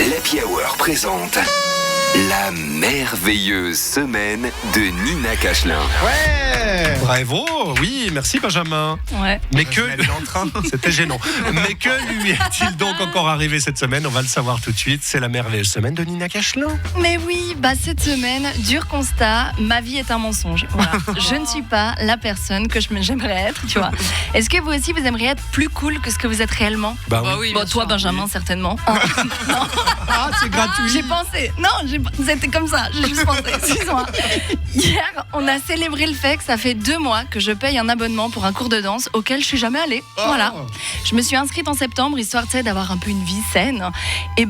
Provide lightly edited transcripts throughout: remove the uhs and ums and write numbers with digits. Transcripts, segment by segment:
l'Happy Hour présente la merveilleuse semaine de Nina Cachelin. Ouais, bravo, oui, merci Benjamin. Ouais. Mais que c'était gênant. Mais que lui est-il donc encore arrivé cette semaine? On va le savoir tout de suite. C'est la merveilleuse semaine de Nina Cachelin. Mais oui, cette semaine, dur constat, ma vie est un mensonge. Voilà. Je ne suis pas la personne que j'aimerais être, tu vois. Est-ce que vous aussi, vous aimeriez être plus cool que ce que vous êtes réellement? Bah oui. Bon, toi, Benjamin, certainement. Ah, c'est gratuit. J'ai pensé. Non, c'était comme ça. J'ai juste pensé. Excuse-moi. Hier, on a célébré le fait que ça fait 2 mois que je paye un abonnement pour un cours de danse auquel je suis jamais allée. Voilà. Je me suis inscrite en septembre, histoire d'avoir un peu une vie saine. Et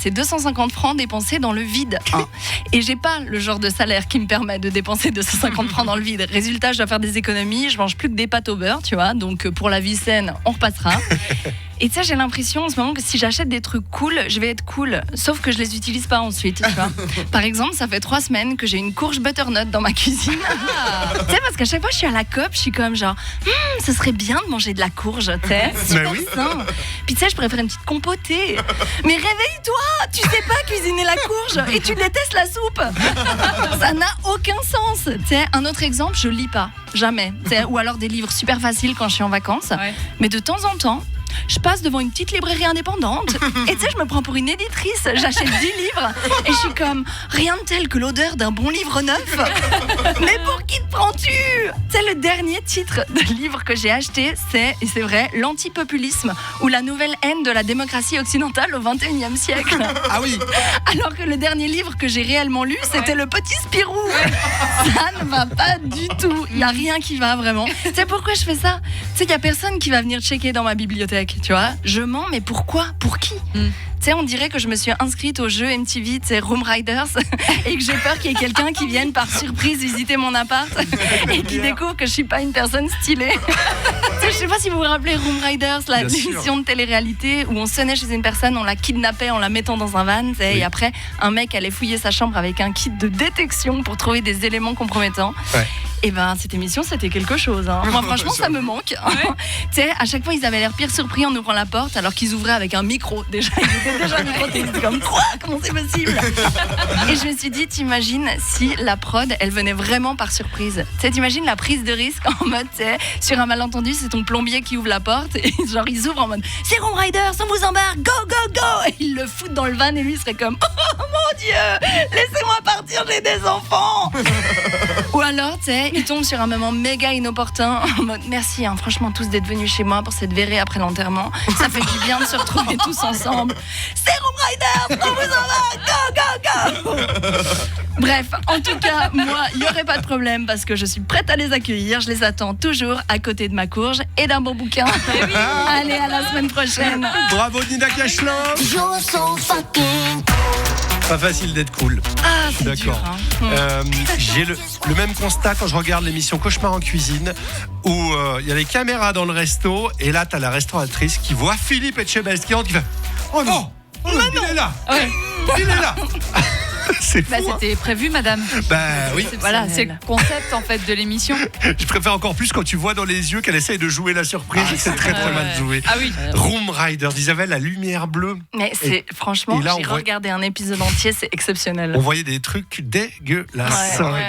c'est 250 francs dépensés dans le vide. Hein. Et j'ai pas le genre de salaire qui me permet de dépenser 250 francs dans le vide. Résultat, je dois faire des économies. Je mange plus que des pâtes au beurre, tu vois. Donc pour la vie saine, on repassera. Et tu sais, j'ai l'impression en ce moment que si j'achète des trucs cool, je vais être cool. Sauf que je les utilise pas ensuite, tu vois. Par exemple, ça fait 3 semaines que j'ai une courge butternut dans ma cuisine. Tu sais, parce qu'à chaque fois je suis à la COP, je suis comme genre, ce serait bien de manger de la courge, tu sais. Super sain. Puis tu sais, je préfère une petite compotée. Mais réveille-toi, tu sais pas cuisiner la courge et tu détestes la soupe. Ça n'a aucun sens. Tu sais, un autre exemple, je lis pas, jamais. T'sais, ou alors des livres super faciles quand je suis en vacances. Ouais. Mais de temps en temps, je passe devant une petite librairie indépendante et tu sais, je me prends pour une éditrice. J'achète 10 livres et je suis comme, rien de tel que l'odeur d'un bon livre neuf. Mais pour qui te prends-tu? Tu sais, le dernier titre de livre que j'ai acheté, c'est, et c'est vrai, L'antipopulisme ou la nouvelle haine de la démocratie occidentale au 21e siècle. Ah oui. Alors que le dernier livre que j'ai réellement lu, c'était Le Petit Spirou. Ça ne va pas du tout. Il n'y a rien qui va vraiment. Tu sais pourquoi je fais ça? Tu sais, il n'y a personne qui va venir checker dans ma bibliothèque. Tu vois, je mens, mais pourquoi? Pour qui? Tu sais, on dirait que je me suis inscrite au jeu MTV, tu sais, Room Riders, et que j'ai peur qu'il y ait quelqu'un qui vienne par surprise visiter mon appart et qui découvre que je suis pas une personne stylée. Tu sais, je sais pas si vous vous rappelez Room Riders, l'émission de télé-réalité où on sonnait chez une personne, on la kidnappait en la mettant dans un van, tu sais, et après un mec allait fouiller sa chambre avec un kit de détection pour trouver des éléments compromettants. Ouais. Et cette émission, c'était quelque chose. Hein. Moi, franchement, ça me manque. Ouais. Tu sais, à chaque fois, ils avaient l'air pire surpris en ouvrant la porte, alors qu'ils ouvraient avec un micro. Déjà, ils étaient déjà microtés. Ils étaient comme, quoi? Comment c'est possible? Et je me suis dit, t'imagines si la prod, elle venait vraiment par surprise. Tu sais, t'imagines la prise de risque en mode, tu sais, sur un malentendu, c'est ton plombier qui ouvre la porte, et genre, ils ouvrent en mode, c'est Room Riders, on vous embarque, go, go, go! Et ils le foutent dans le van, et lui, il serait comme, oh mon Dieu, laissez-moi partir, j'ai des enfants! Ou alors, tu sais, il tombe sur un moment méga inopportun en mode merci, hein, franchement, tous d'être venus chez moi pour cette verrée après l'enterrement. Ça fait du bien de se retrouver tous ensemble. C'est Room Riders, on vous en va, go, go, go! Bref, en tout cas, moi, il n'y aurait pas de problème parce que je suis prête à les accueillir. Je les attends toujours à côté de ma courge et d'un bon bouquin. Oui. Allez, à la semaine prochaine. Bravo Nina Cachelin. Pas facile d'être cool. Ah, c'est d'accord. Dur, hein. J'ai le même constat quand je regarde l'émission Cauchemar en cuisine où il y a les caméras dans le resto et là t'as la restauratrice qui voit Philippe Etchebest qui rentre, qui fait oh non, il est là, ouais. Il est là. C'est fou, c'était prévu, madame. Oui. Voilà, c'est le concept en fait de l'émission. Je préfère encore plus quand tu vois dans les yeux qu'elle essaye de jouer la surprise. C'est très mal joué. Ah oui. Room Riders, Isabelle, la lumière bleue. Mais franchement, j'ai regardé un épisode entier, c'est exceptionnel. On voyait des trucs dégueulasses. Ouais.